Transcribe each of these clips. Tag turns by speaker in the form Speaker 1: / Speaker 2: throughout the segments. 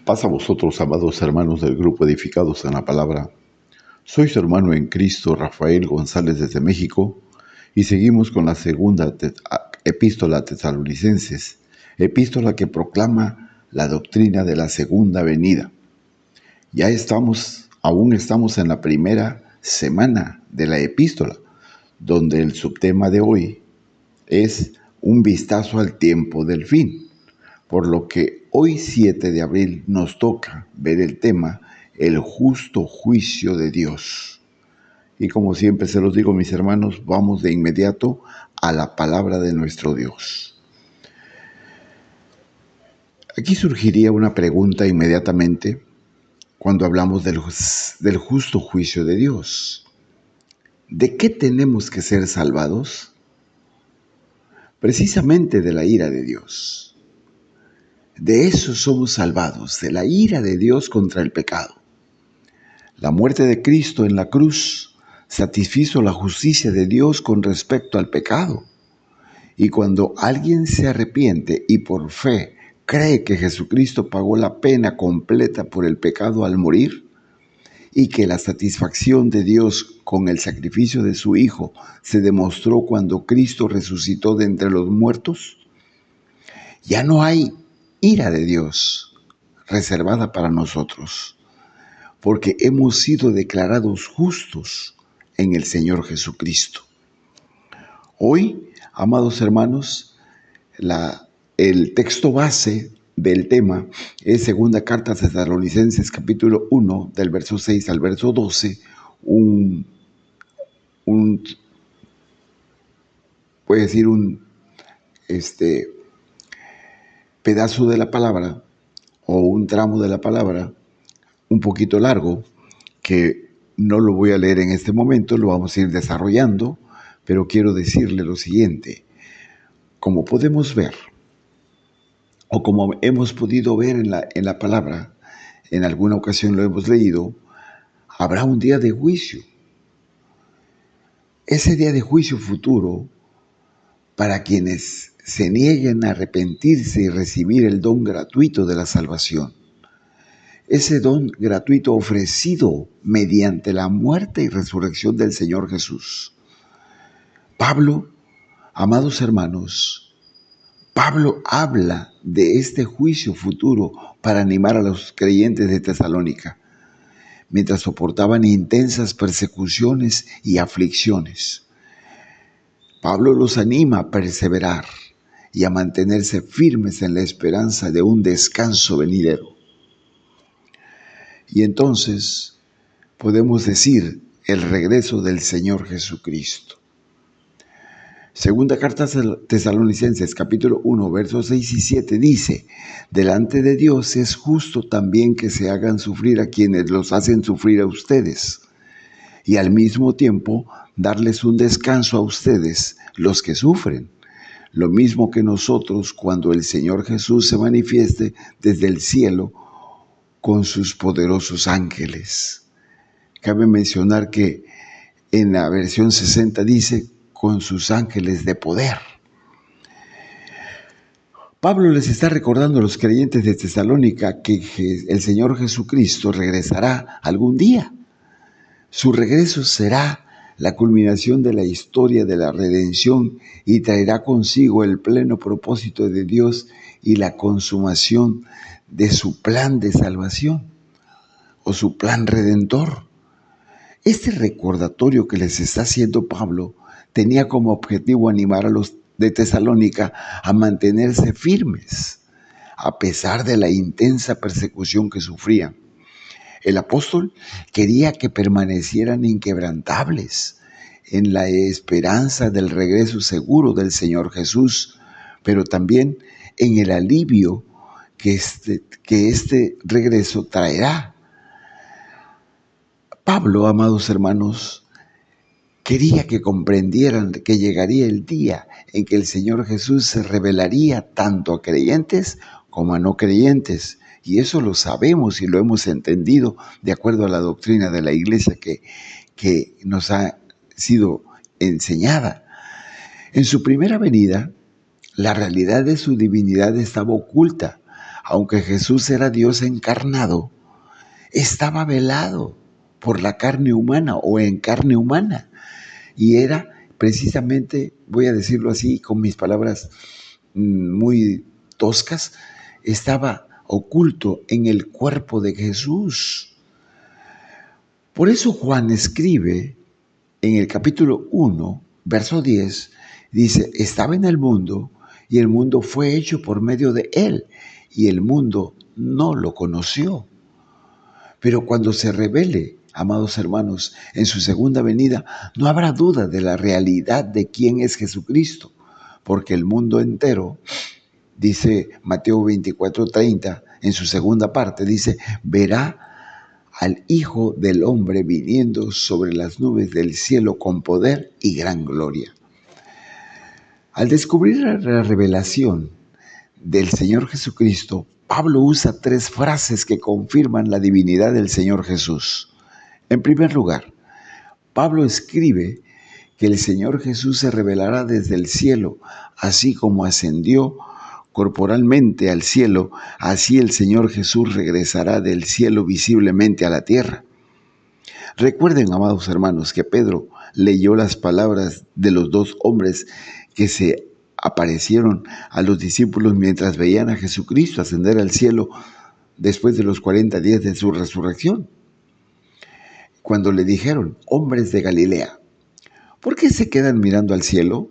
Speaker 1: Paz a vosotros, amados hermanos del grupo Edificados en la Palabra. Soy su hermano en Cristo, Rafael González desde México, y seguimos con la segunda epístola a Tesalonicenses, epístola que proclama la doctrina de la segunda venida. Aún estamos en la primera semana de la epístola, donde el subtema de hoy es un vistazo al tiempo del fin. Por lo que hoy 7 de abril nos toca ver el tema, el justo juicio de Dios. Y como siempre se los digo, mis hermanos, vamos de inmediato a la palabra de nuestro Dios. Aquí surgiría una pregunta inmediatamente cuando hablamos del justo juicio de Dios. ¿De qué tenemos que ser salvados? Precisamente de la ira de Dios. De eso somos salvados, de la ira de Dios contra el pecado. La muerte de Cristo en la cruz satisfizo la justicia de Dios con respecto al pecado. Y cuando alguien se arrepiente y por fe cree que Jesucristo pagó la pena completa por el pecado al morir, y que la satisfacción de Dios con el sacrificio de su Hijo se demostró cuando Cristo resucitó de entre los muertos, ya no hay ira de Dios reservada para nosotros, porque hemos sido declarados justos en el Señor Jesucristo. Hoy, amados hermanos, el texto base del tema es segunda carta a Tesalonicenses capítulo 1, del verso 6 al verso 12, un pedazo de la palabra o un tramo de la palabra un poquito largo que no lo voy a leer en este momento, lo vamos a ir desarrollando, pero quiero decirle lo siguiente. Como podemos ver, o como hemos podido ver en la palabra, en alguna ocasión lo hemos leído, habrá un día de juicio. Ese día de juicio futuro, para quienes se nieguen a arrepentirse y recibir el don gratuito de la salvación. Ese don gratuito ofrecido mediante la muerte y resurrección del Señor Jesús. Pablo, amados hermanos, Pablo habla de este juicio futuro para animar a los creyentes de Tesalónica, mientras soportaban intensas persecuciones y aflicciones. Pablo los anima a perseverar y a mantenerse firmes en la esperanza de un descanso venidero. Y entonces podemos decir el regreso del Señor Jesucristo. Segunda carta a Tesalonicenses, capítulo 1, versos 6 y 7 dice: delante de Dios es justo también que se hagan sufrir a quienes los hacen sufrir a ustedes, y al mismo tiempo darles un descanso a ustedes, los que sufren, lo mismo que nosotros cuando el Señor Jesús se manifieste desde el cielo con sus poderosos ángeles. Cabe mencionar que en la versión 60 dice con sus ángeles de poder. Pablo les está recordando a los creyentes de Tesalónica que el Señor Jesucristo regresará algún día. Su regreso será la culminación de la historia de la redención y traerá consigo el pleno propósito de Dios y la consumación de su plan de salvación o su plan redentor. Este recordatorio que les está haciendo Pablo tenía como objetivo animar a los de Tesalónica a mantenerse firmes a pesar de la intensa persecución que sufrían. El apóstol quería que permanecieran inquebrantables en la esperanza del regreso seguro del Señor Jesús, pero también en el alivio que este regreso traerá. Pablo, amados hermanos, quería que comprendieran que llegaría el día en que el Señor Jesús se revelaría tanto a creyentes como a no creyentes. Y eso lo sabemos y lo hemos entendido de acuerdo a la doctrina de la Iglesia que nos ha sido enseñada. En su primera venida, la realidad de su divinidad estaba oculta aunque Jesús era Dios encarnado, estaba velado por la carne humana o en carne humana. Y era precisamente, voy a decirlo así con mis palabras muy toscas, estaba oculto en el cuerpo de Jesús. Por eso Juan escribe en el capítulo 1, verso 10, dice, estaba en el mundo y el mundo fue hecho por medio de él y el mundo no lo conoció. Pero cuando se revele, amados hermanos, en su segunda venida, no habrá duda de la realidad de quién es Jesucristo, porque el mundo entero, dice Mateo 24:30, en su segunda parte, dice, verá al Hijo del Hombre viniendo sobre las nubes del cielo con poder y gran gloria. Al descubrir la revelación del Señor Jesucristo, Pablo usa 3 frases que confirman la divinidad del Señor Jesús. En primer lugar, Pablo escribe que el Señor Jesús se revelará desde el cielo, así como ascendió corporalmente al cielo, así el Señor Jesús regresará del cielo visiblemente a la tierra. Recuerden, amados hermanos, que Pedro leyó las palabras de los 2 hombres que se aparecieron a los discípulos mientras veían a Jesucristo ascender al cielo después de los 40 días de su resurrección. Cuando le dijeron, hombres de Galilea, ¿por qué se quedan mirando al cielo?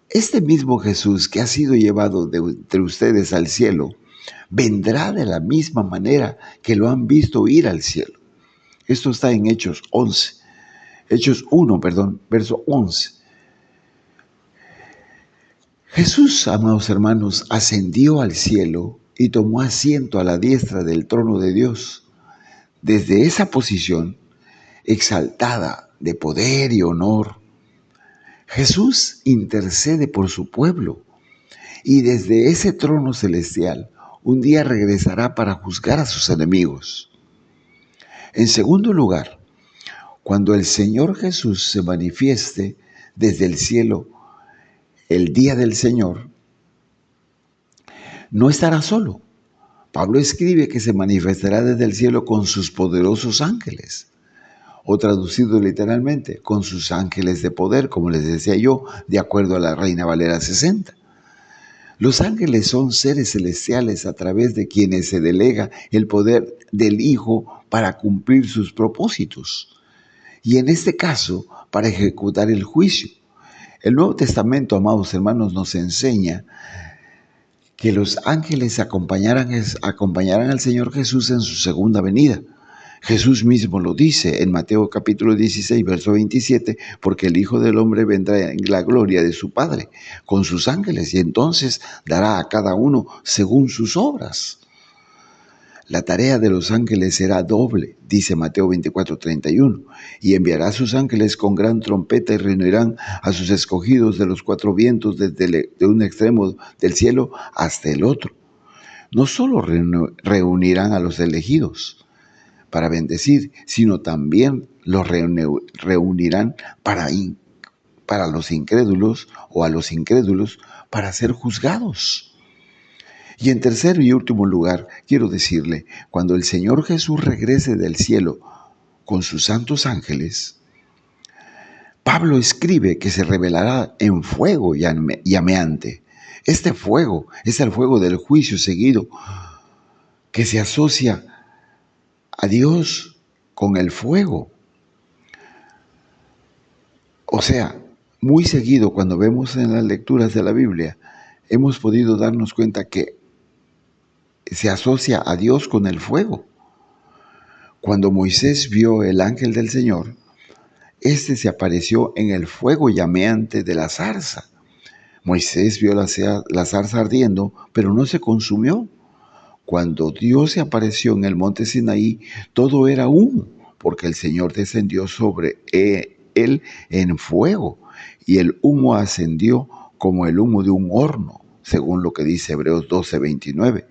Speaker 1: Este mismo Jesús que ha sido llevado de entre ustedes al cielo, vendrá de la misma manera que lo han visto ir al cielo. Esto está en Hechos 1, verso 11. Jesús, amados hermanos, ascendió al cielo y tomó asiento a la diestra del trono de Dios. Desde esa posición exaltada de poder y honor, Jesús intercede por su pueblo y desde ese trono celestial un día regresará para juzgar a sus enemigos. En segundo lugar, cuando el Señor Jesús se manifieste desde el cielo el día del Señor, no estará solo. Pablo escribe que se manifestará desde el cielo con sus poderosos ángeles, o traducido literalmente, con sus ángeles de poder, como les decía yo, de acuerdo a la Reina Valera 60. Los ángeles son seres celestiales a través de quienes se delega el poder del Hijo para cumplir sus propósitos, y en este caso, para ejecutar el juicio. El Nuevo Testamento, amados hermanos, nos enseña que los ángeles acompañarán al Señor Jesús en su segunda venida. Jesús mismo lo dice en Mateo capítulo 16, verso 27, porque el Hijo del Hombre vendrá en la gloria de su Padre con sus ángeles y entonces dará a cada uno según sus obras. La tarea de los ángeles será doble, dice Mateo 24:31, y enviará a sus ángeles con gran trompeta y reunirán a sus escogidos de los 4 vientos desde un extremo del cielo hasta el otro. No solo reunirán a los elegidos para bendecir, sino también los reunirán para los incrédulos o a los incrédulos para ser juzgados. Y en tercer y último lugar, quiero decirle, cuando el Señor Jesús regrese del cielo con sus santos ángeles, Pablo escribe que se revelará en fuego llameante. Este fuego es el fuego del juicio seguido que se asocia a Dios con el fuego. O sea, muy seguido cuando vemos en las lecturas de la Biblia, hemos podido darnos cuenta que se asocia a Dios con el fuego. Cuando Moisés vio el ángel del Señor, este se apareció en el fuego llameante de la zarza. Moisés vio la zarza ardiendo, pero no se consumió. Cuando Dios se apareció en el monte Sinaí, todo era humo, porque el Señor descendió sobre él en fuego, y el humo ascendió como el humo de un horno, según lo que dice Hebreos 12:29.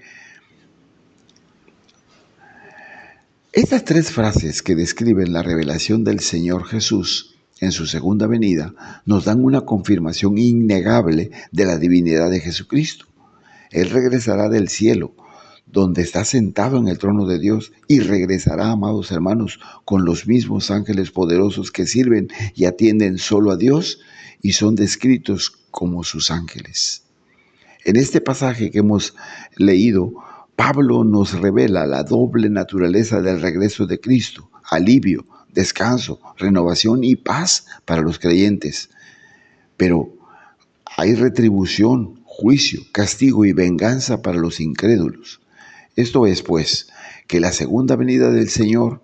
Speaker 1: Estas 3 frases que describen la revelación del Señor Jesús en su segunda venida nos dan una confirmación innegable de la divinidad de Jesucristo. Él regresará del cielo, donde está sentado en el trono de Dios y regresará, amados hermanos, con los mismos ángeles poderosos que sirven y atienden solo a Dios y son descritos como sus ángeles. En este pasaje que hemos leído, Pablo nos revela la doble naturaleza del regreso de Cristo: alivio, descanso, renovación y paz para los creyentes. Pero hay retribución, juicio, castigo y venganza para los incrédulos. Esto es, pues, que la segunda venida del Señor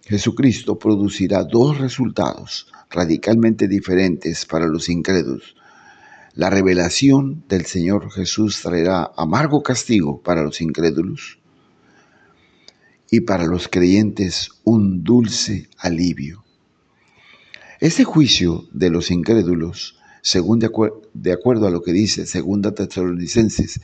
Speaker 1: Jesucristo producirá dos resultados radicalmente diferentes para los incrédulos. La revelación del Señor Jesús traerá amargo castigo para los incrédulos y para los creyentes un dulce alivio. Este juicio de los incrédulos, según de acuerdo a lo que dice 2 Tesalonicenses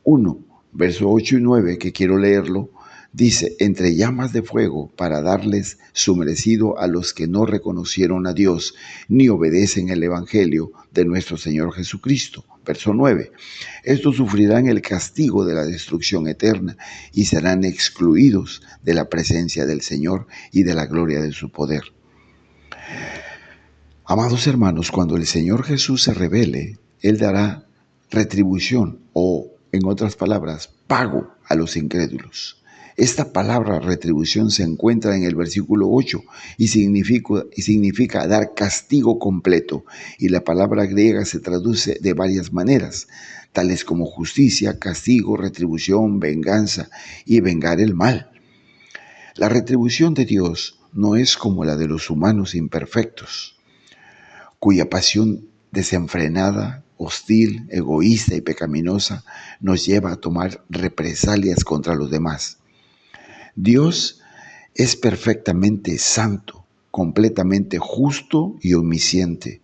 Speaker 1: 1, verso 8 y 9, que quiero leerlo, dice: entre llamas de fuego, para darles su merecido a los que no reconocieron a Dios ni obedecen el evangelio de nuestro Señor Jesucristo. Verso 9: estos sufrirán el castigo de la destrucción eterna y serán excluidos de la presencia del Señor y de la gloria de su poder. Amados hermanos, cuando el Señor Jesús se revele, Él dará retribución o, en otras palabras, pago a los incrédulos. Esta palabra retribución se encuentra en el versículo 8 y significa dar castigo completo, y la palabra griega se traduce de varias maneras, tales como justicia, castigo, retribución, venganza y vengar el mal. La retribución de Dios no es como la de los humanos imperfectos, cuya pasión desenfrenada, hostil, egoísta y pecaminosa nos lleva a tomar represalias contra los demás. Dios es perfectamente santo, completamente justo y omnisciente.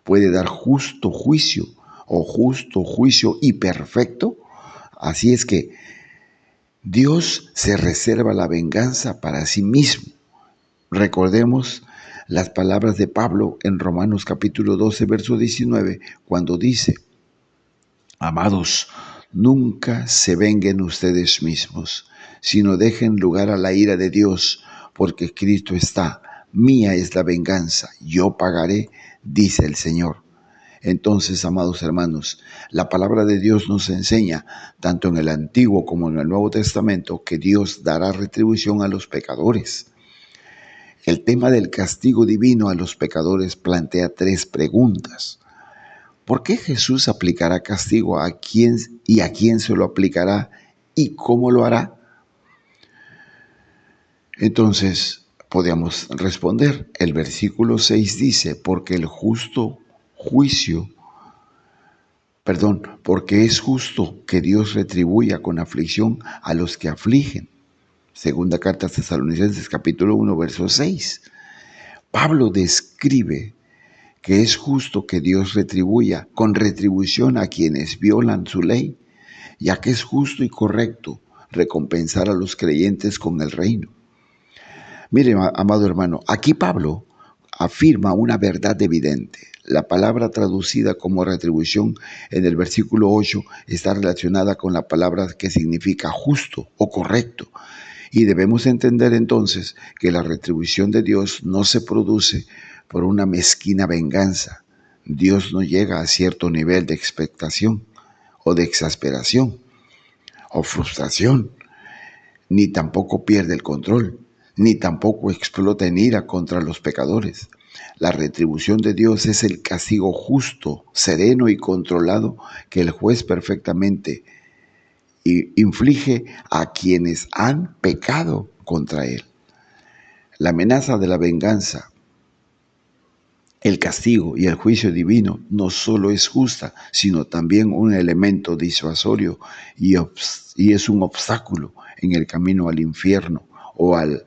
Speaker 1: Puede dar justo juicio y perfecto. Así es que Dios se reserva la venganza para sí mismo. Recordemos las palabras de Pablo en Romanos capítulo 12, verso 19, cuando dice: amados, nunca se venguen ustedes mismos, sino dejen lugar a la ira de Dios, porque escrito está: mía es la venganza, yo pagaré, dice el Señor. Entonces, amados hermanos, la palabra de Dios nos enseña, tanto en el Antiguo como en el Nuevo Testamento, que Dios dará retribución a los pecadores. El tema del castigo divino a los pecadores plantea tres preguntas. ¿Por qué Jesús aplicará castigo a quién y a quién se lo aplicará y cómo lo hará? Entonces, podemos responder. El versículo 6 dice: porque es justo que Dios retribuya con aflicción a los que afligen. Segunda carta a Tesalonicenses capítulo 1, verso 6. Pablo describe que es justo que Dios retribuya con retribución a quienes violan su ley, ya que es justo y correcto recompensar a los creyentes con el reino. Mire, amado hermano, aquí Pablo afirma una verdad evidente. La palabra traducida como retribución en el versículo 8 está relacionada con la palabra que significa justo o correcto. Y debemos entender entonces que la retribución de Dios no se produce por una mezquina venganza. Dios no llega a cierto nivel de expectación o de exasperación o frustración, ni tampoco pierde el control, ni tampoco explota en ira contra los pecadores. La retribución de Dios es el castigo justo, sereno y controlado que el juez perfectamente inflige a quienes han pecado contra él. La amenaza de la venganza, el castigo y el juicio divino no solo es justa, sino también un elemento disuasorio y es un obstáculo en el camino al infierno o al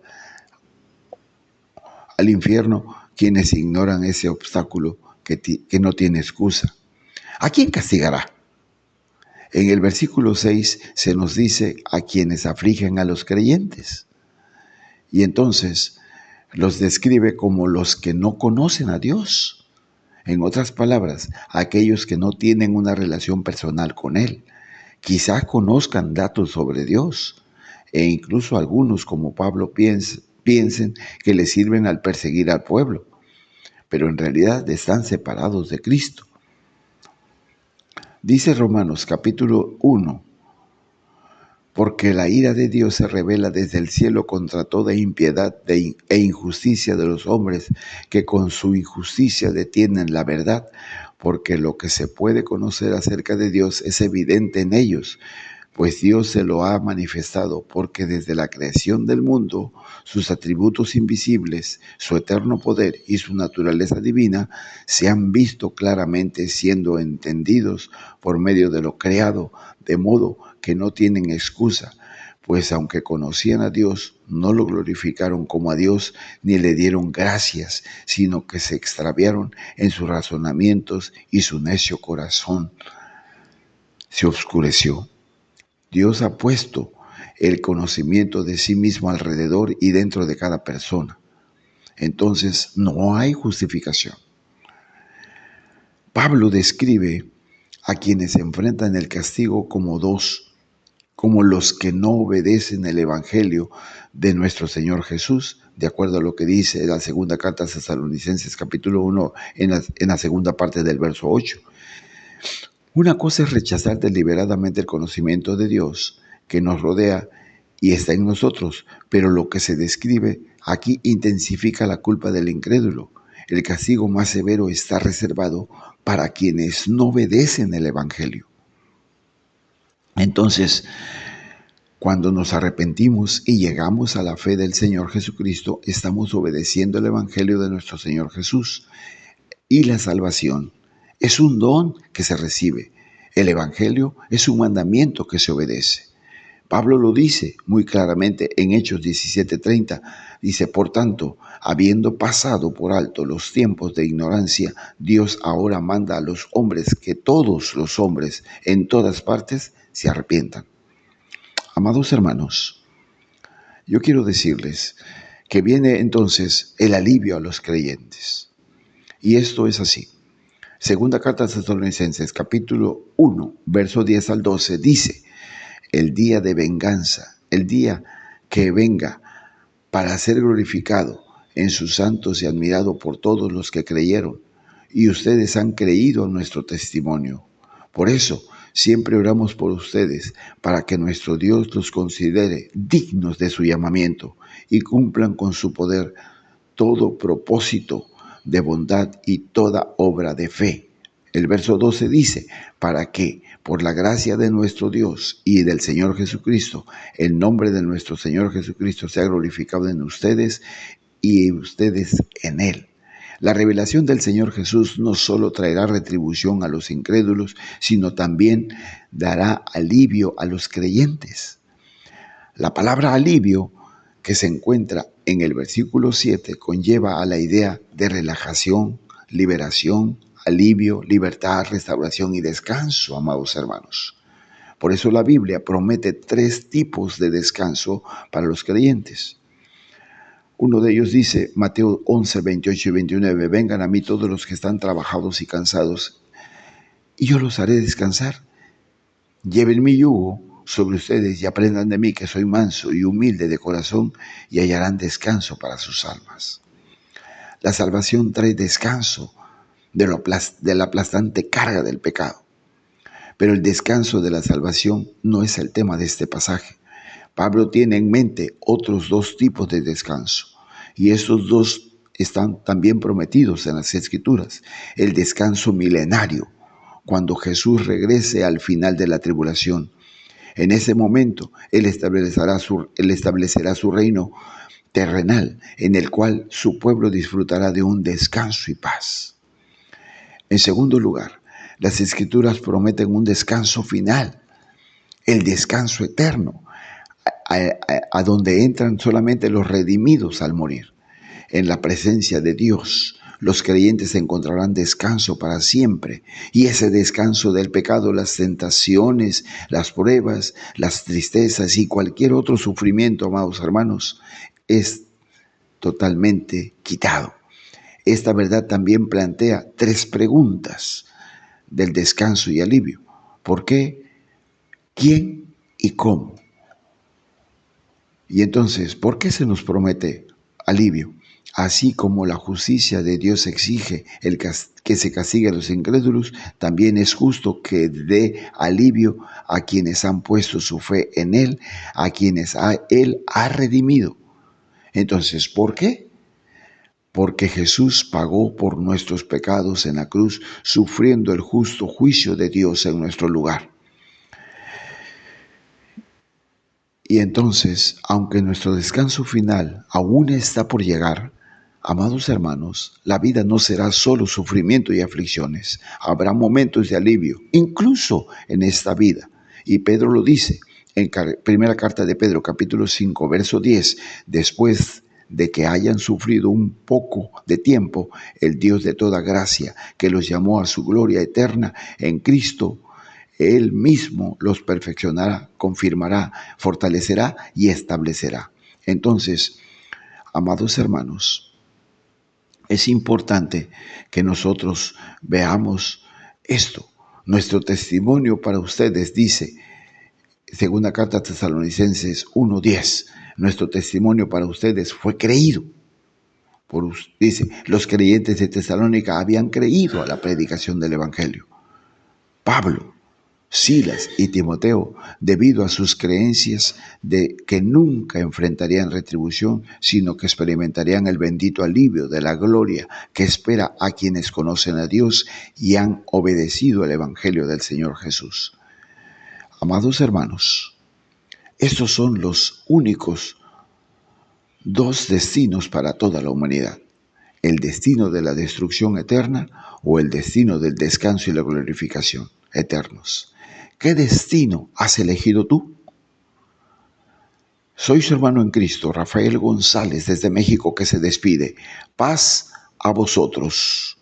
Speaker 1: infierno quienes ignoran ese obstáculo que no tiene excusa. ¿A quién castigará? En el versículo 6 se nos dice: a quienes afligen a los creyentes. Y entonces los describe como los que no conocen a Dios. En otras palabras, aquellos que no tienen una relación personal con Él, Quizás conozcan datos sobre Dios e incluso algunos, como Pablo, piensen que le sirven al perseguir al pueblo, pero en realidad están separados de Cristo. Dice Romanos capítulo 1, porque la ira de Dios se revela desde el cielo contra toda impiedad e injusticia de los hombres que con su injusticia detienen la verdad, porque lo que se puede conocer acerca de Dios es evidente en ellos, pues Dios se lo ha manifestado, porque desde la creación del mundo, sus atributos invisibles, su eterno poder y su naturaleza divina se han visto claramente, siendo entendidos por medio de lo creado, de modo que no tienen excusa, pues aunque conocían a Dios, no lo glorificaron como a Dios ni le dieron gracias, sino que se extraviaron en sus razonamientos y su necio corazón se oscureció. Dios ha puesto el conocimiento de sí mismo alrededor y dentro de cada persona. Entonces no hay justificación. Pablo describe a quienes enfrentan el castigo como los que no obedecen el Evangelio de nuestro Señor Jesús, de acuerdo a lo que dice la segunda carta a Tesalonicenses capítulo 1 en la segunda parte del verso 8. Una cosa es rechazar deliberadamente el conocimiento de Dios que nos rodea y está en nosotros, pero lo que se describe aquí intensifica la culpa del incrédulo. El castigo más severo está reservado para quienes no obedecen el Evangelio. Entonces, cuando nos arrepentimos y llegamos a la fe del Señor Jesucristo, estamos obedeciendo el Evangelio de nuestro Señor Jesús. Y la salvación es un don que se recibe. El Evangelio es un mandamiento que se obedece. Pablo lo dice muy claramente en Hechos 17:30. Dice, por tanto, habiendo pasado por alto los tiempos de ignorancia, Dios ahora manda a los hombres que todos los hombres en todas partes se arrepientan. Amados hermanos, yo quiero decirles que viene entonces el alivio a los creyentes. Y esto es así. Segunda carta a Tesalonicenses, capítulo 1, verso 10 al 12, dice, el día de venganza, el día que venga para ser glorificado en sus santos y admirado por todos los que creyeron, y ustedes han creído en nuestro testimonio. Por eso, siempre oramos por ustedes, para que nuestro Dios los considere dignos de su llamamiento y cumplan con su poder todo propósito de bondad y toda obra de fe. El verso 12 dice, para que, por la gracia de nuestro Dios y del Señor Jesucristo, el nombre de nuestro Señor Jesucristo sea glorificado en ustedes y ustedes en Él. La revelación del Señor Jesús no solo traerá retribución a los incrédulos, sino también dará alivio a los creyentes. La palabra alivio que se encuentra en el versículo 7 conlleva a la idea de relajación, liberación, alivio, libertad, restauración y descanso, amados hermanos. Por eso la Biblia promete 3 tipos de descanso para los creyentes. Uno de ellos dice, Mateo 11, 28 y 29, vengan a mí todos los que están trabajados y cansados, y yo los haré descansar. Lleven mi yugo sobre ustedes y aprendan de mí que soy manso y humilde de corazón y hallarán descanso para sus almas. La salvación trae descanso de la aplastante carga del pecado. Pero el descanso de la salvación no es el tema de este pasaje. Pablo tiene en mente otros 2 tipos de descanso, y estos 2 están también prometidos en las Escrituras. El descanso milenario, cuando Jesús regrese al final de la tribulación. En ese momento, Él establecerá su reino terrenal, en el cual su pueblo disfrutará de un descanso y paz. En segundo lugar, las Escrituras prometen un descanso final, el descanso eterno, a donde entran solamente los redimidos al morir. En la presencia de Dios, los creyentes encontrarán descanso para siempre, y ese descanso del pecado, las tentaciones, las pruebas, las tristezas y cualquier otro sufrimiento, amados hermanos, es totalmente quitado. Esta verdad también plantea 3 preguntas del descanso y alivio. ¿Por qué ¿Quién y cómo? Y entonces, ¿por qué se nos promete alivio? Así como la justicia de Dios exige que se castigue a los incrédulos, también es justo que dé alivio a quienes han puesto su fe en Él, a quienes Él ha redimido. Entonces, ¿por qué? Porque Jesús pagó por nuestros pecados en la cruz, sufriendo el justo juicio de Dios en nuestro lugar. Y entonces, aunque nuestro descanso final aún está por llegar, amados hermanos, la vida no será solo sufrimiento y aflicciones. Habrá momentos de alivio, incluso en esta vida. Y Pedro lo dice en primera carta de Pedro, capítulo 5, verso 10, después de que hayan sufrido un poco de tiempo, el Dios de toda gracia, que los llamó a su gloria eterna en Cristo, Él mismo los perfeccionará, confirmará, fortalecerá y establecerá. Entonces, amados hermanos, es importante que nosotros veamos esto. Nuestro testimonio para ustedes dice, segunda carta a Tesalonicenses 1:10, nuestro testimonio para ustedes fue creído. Dice, los creyentes de Tesalónica habían creído a la predicación del Evangelio. Pablo, Silas y Timoteo, debido a sus creencias de que nunca enfrentarían retribución, sino que experimentarían el bendito alivio de la gloria que espera a quienes conocen a Dios y han obedecido el Evangelio del Señor Jesús. Amados hermanos, estos son los únicos dos destinos para toda la humanidad: el destino de la destrucción eterna o el destino del descanso y la glorificación eternos. ¿Qué destino has elegido tú? Soy su hermano en Cristo, Rafael González, desde México, que se despide. Paz a vosotros.